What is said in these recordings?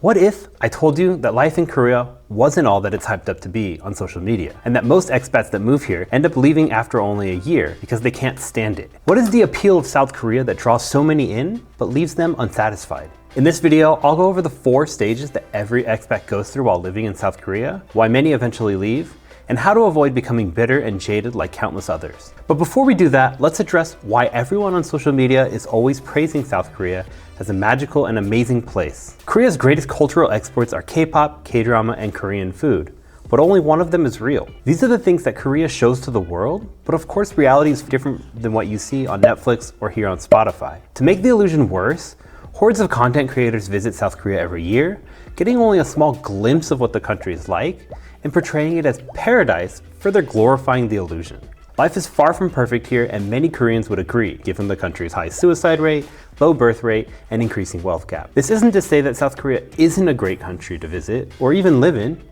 What if I told you that life in Korea wasn't all that it's hyped up to be on social media, and that most expats that move here end up leaving after only a year because they can't stand it? What is the appeal of South Korea that draws so many in but leaves them unsatisfied? In this video, I'll go over the 4 stages that every expat goes through while living in South Korea, why many eventually leave, and how to avoid becoming bitter and jaded like countless others. But before we do that, let's address why everyone on social media is always praising South Korea as a magical and amazing place. Korea's greatest cultural exports are K-pop, K-drama, and Korean food, but only one of them is real. These are the things that Korea shows to the world, but of course reality is different than what you see on Netflix or here on Spotify. To make the illusion worse, hordes of content creators visit South Korea every year, getting only a small glimpse of what the country is like, and portraying it as paradise, further glorifying the illusion. Life is far from perfect here, and many Koreans would agree, given the country's high suicide rate, low birth rate, and increasing wealth gap. This isn't to say that South Korea isn't a great country to visit, or even live in,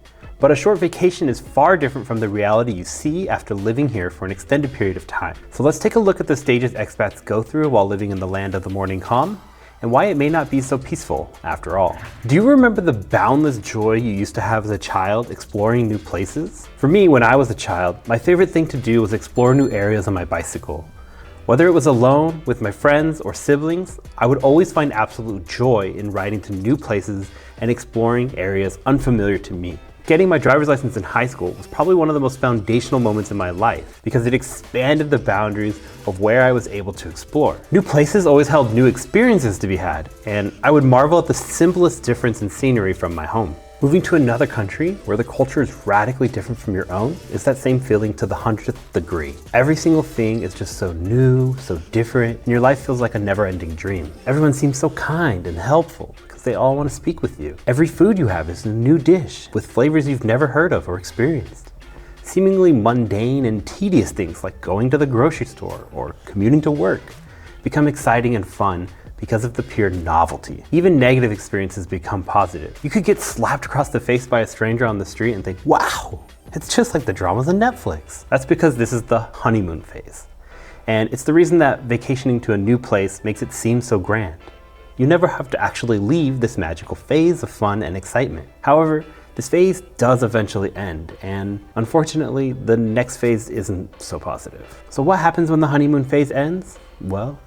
but a short vacation is far different from the reality you see after living here for an extended period of time. So let's take a look at the stages expats go through while living in the land of the morning calm, and why it may not be so peaceful after all. Do you remember the boundless joy you used to have as a child exploring new places? For me, when I was a child, my favorite thing to do was explore new areas on my bicycle. Whether it was alone, with my friends, or siblings, I would always find absolute joy in riding to new places and exploring areas unfamiliar to me. Getting my driver's license in high school was probably one of the most foundational moments in my life because it expanded the boundaries of where I was able to explore. New places always held new experiences to be had, and I would marvel at the simplest difference in scenery from my home. Moving to another country where the culture is radically different from your own is that same feeling to the 100th degree. Every single thing is just so new, so different, and your life feels like a never-ending dream. Everyone seems so kind and helpful because they all want to speak with you. Every food you have is a new dish with flavors you've never heard of or experienced. Seemingly mundane and tedious things like going to the grocery store or commuting to work become exciting and fun because of the pure novelty. Even negative experiences become positive. You could get slapped across the face by a stranger on the street and think, wow, it's just like the dramas on Netflix. That's because this is the honeymoon phase. And it's the reason that vacationing to a new place makes it seem so grand. You never have to actually leave this magical phase of fun and excitement. However, this phase does eventually end, and unfortunately, the next phase isn't so positive. So what happens when the honeymoon phase ends? Well,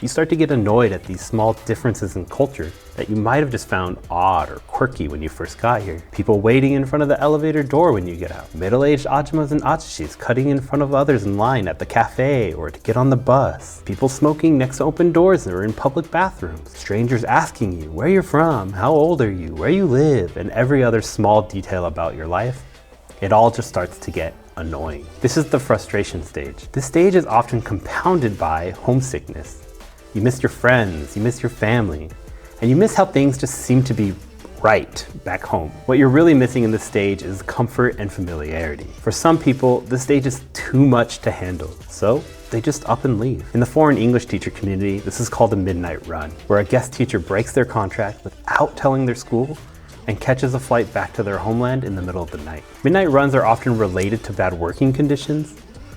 you start to get annoyed at these small differences in culture that you might have just found odd or quirky when you first got here. People waiting in front of the elevator door when you get out. Middle-aged ajumas and ajushis cutting in front of others in line at the cafe or to get on the bus. People smoking next to open doors or in public bathrooms. Strangers asking you where you're from, how old are you, where you live, and every other small detail about your life. It all just starts to get annoying. This is the frustration stage. This stage is often compounded by homesickness. You miss your friends, you miss your family, and you miss how things just seem to be right back home. What you're really missing in this stage is comfort and familiarity. For some people, this stage is too much to handle, so they just up and leave. In the foreign English teacher community, this is called a midnight run, where a guest teacher breaks their contract without telling their school and catches a flight back to their homeland in the middle of the night. Midnight runs are often related to bad working conditions,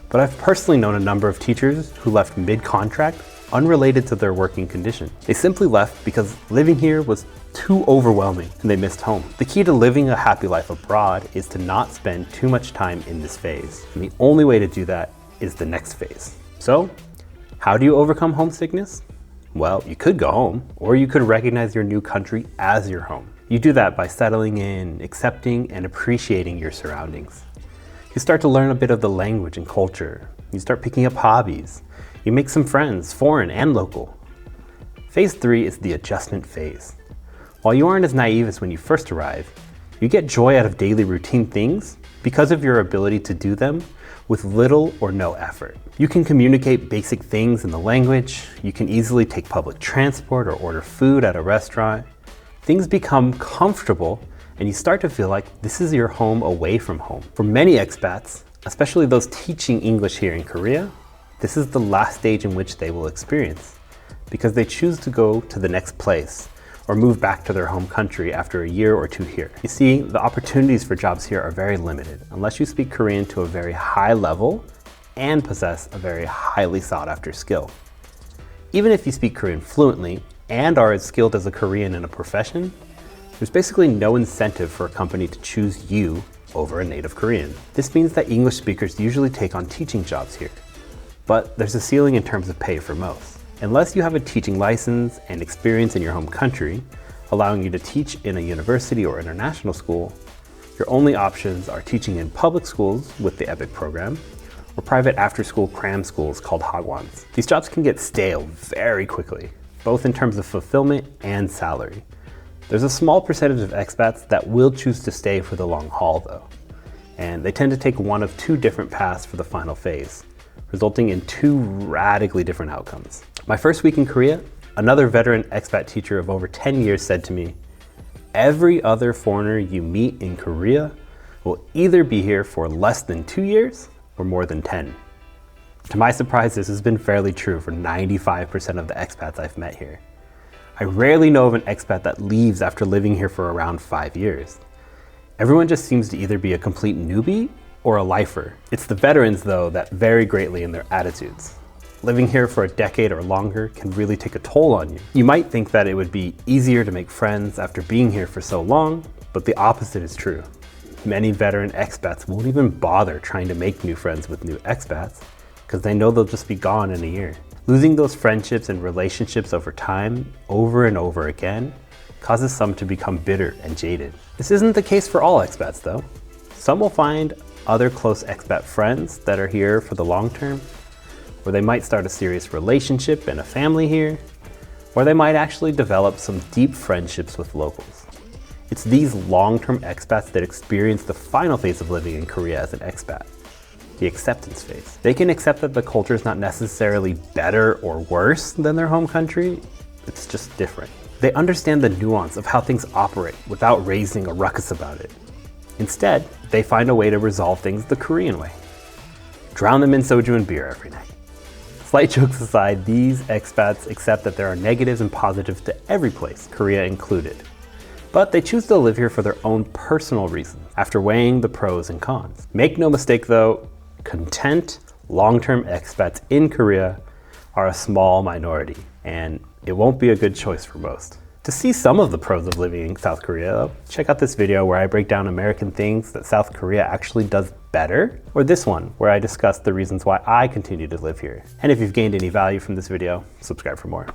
but I've personally known a number of teachers who left mid-contract unrelated to their working condition. They simply left because living here was too overwhelming and they missed home. The key to living a happy life abroad is to not spend too much time in this phase. And the only way to do that is the next phase. So, how do you overcome homesickness? Well, you could go home, or you could recognize your new country as your home. You do that by settling in, accepting, and appreciating your surroundings. You start to learn a bit of the language and culture. You start picking up hobbies. You make some friends, foreign and local. Phase 3 is the adjustment phase. While you aren't as naive as when you first arrive, you get joy out of daily routine things because of your ability to do them with little or no effort. You can communicate basic things in the language, you can easily take public transport or order food at a restaurant. Things become comfortable and you start to feel like this is your home away from home. For many expats, especially those teaching English here in Korea, this is the last stage in which they will experience because they choose to go to the next place or move back to their home country after a year or two here. You see, the opportunities for jobs here are very limited unless you speak Korean to a very high level and possess a very highly sought after skill. Even if you speak Korean fluently and are as skilled as a Korean in a profession, There's basically no incentive for a company to choose you over a native Korean. This means that English speakers usually take on teaching jobs here, but there's a ceiling in terms of pay for most. Unless you have a teaching license and experience in your home country, allowing you to teach in a university or international school, your only options are teaching in public schools with the EPIC program, or private after-school cram schools called hagwons. These jobs can get stale very quickly, both in terms of fulfillment and salary. There's a small percentage of expats that will choose to stay for the long haul though, and they tend to take one of two different paths for the final phase, resulting in two radically different outcomes. My first week in Korea, another veteran expat teacher of over 10 years said to me, "Every other foreigner you meet in Korea will either be here for less than 2 years or more than 10. To my surprise, this has been fairly true for 95% of the expats I've met here. I rarely know of an expat that leaves after living here for around 5 years. Everyone just seems to either be a complete newbie or a lifer. It's the veterans, though, that vary greatly in their attitudes. Living here for a decade or longer can really take a toll on you. You might think that it would be easier to make friends after being here for so long, but the opposite is true. Many veteran expats won't even bother trying to make new friends with new expats because they know they'll just be gone in a year. Losing those friendships and relationships over time, over and over again, causes some to become bitter and jaded. This isn't the case for all expats though. Some will find other close expat friends that are here for the long term, or they might start a serious relationship and a family here, or they might actually develop some deep friendships with locals. It's these long-term expats that experience the final phase of living in Korea as an expat, the acceptance phase. They can accept that the culture is not necessarily better or worse than their home country, it's just different. They understand the nuance of how things operate without raising a ruckus about it. Instead, they find a way to resolve things the Korean way. Drown them in soju and beer every night. Slight jokes aside, these expats accept that there are negatives and positives to every place, Korea included. But they choose to live here for their own personal reasons, after weighing the pros and cons. Make no mistake though, content, long-term expats in Korea are a small minority, and it won't be a good choice for most. To see some of the pros of living in South Korea, check out this video where I break down American things that South Korea actually does better, or this one where I discuss the reasons why I continue to live here. And if you've gained any value from this video, subscribe for more.